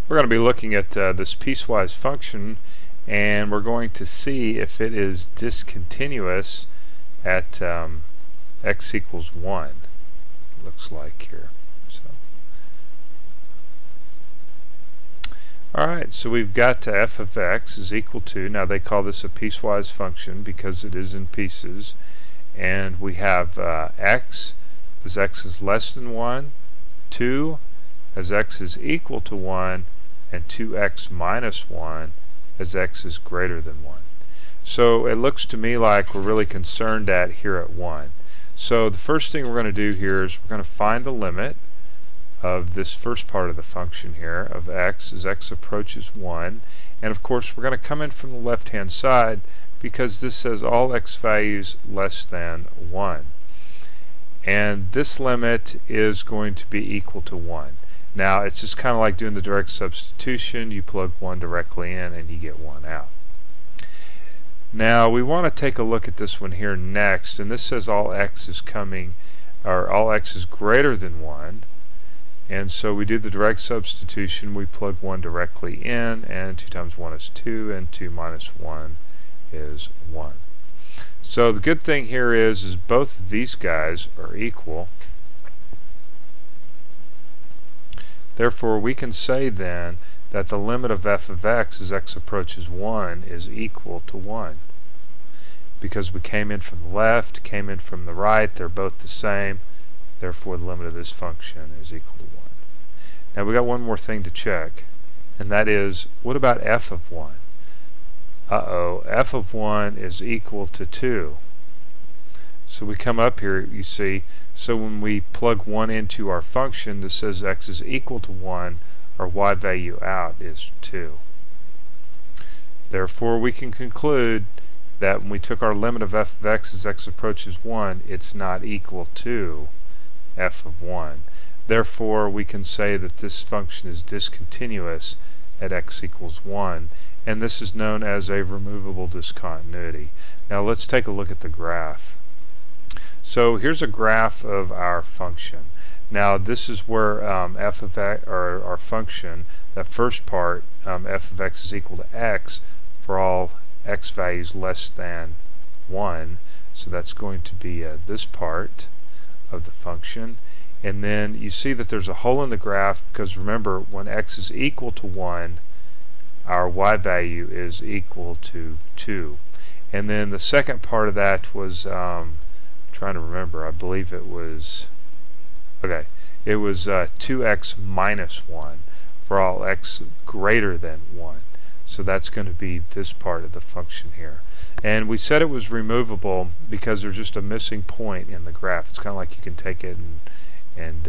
We're going to be looking at this piecewise function, and we're going to see if it is discontinuous at x equals 1. Looks like here. Alright, so we've got f of x is equal to, now they call this a piecewise function because it is in pieces, and we have x as x is less than 1, 2 as x is equal to 1, and 2x minus 1 as x is greater than 1. So it looks to me like we're really concerned at here at 1. So the first thing we're going to do here is we're going to find the limit of this first part of the function here of x as x approaches 1, and of course we're going to come in from the left hand side because this says all x values less than 1, and this limit is going to be equal to 1. Now it's just kind of like doing the direct substitution. You plug 1 directly in and you get 1 out. Now we want to take a look at this one here next, and this says all x is coming, or all x is greater than 1. And so we do the direct substitution, we plug 1 directly in, and 2 times 1 is 2, and 2 minus 1 is 1. So the good thing here is both of these guys are equal. Therefore we can say then that the limit of f of x as x approaches 1 is equal to 1. Because we came in from the left, came in from the right, they're both the same. Therefore the limit of this function is equal to 1. Now we got one more thing to check, and that is, what about f of 1? F of 1 is equal to 2. So we come up here, you see, so when we plug 1 into our function that says x is equal to 1, our y value out is 2. Therefore we can conclude that when we took our limit of f of x as x approaches 1, it's not equal to f of 1. Therefore we can say that this function is discontinuous at x equals 1, and this is known as a removable discontinuity. Now let's take a look at the graph. So here's a graph of our function. Now this is where f of x, or our function, that first part, f of x is equal to x for all x values less than 1. So that's going to be this part of the function. And then you see that there's a hole in the graph because remember, when x is equal to 1, our y value is equal to 2. And then the second part of that was, trying to remember, I believe it was, okay, it was 2x minus 1 for all x greater than 1. So that's going to be this part of the function here. And we said it was removable because there's just a missing point in the graph. It's kind of like you can take it and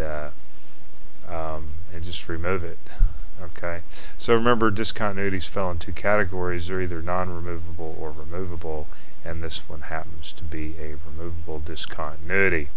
just remove it. Okay, so remember, discontinuities fell in two categories. They're either non-removable or removable, and this one happens to be a removable discontinuity.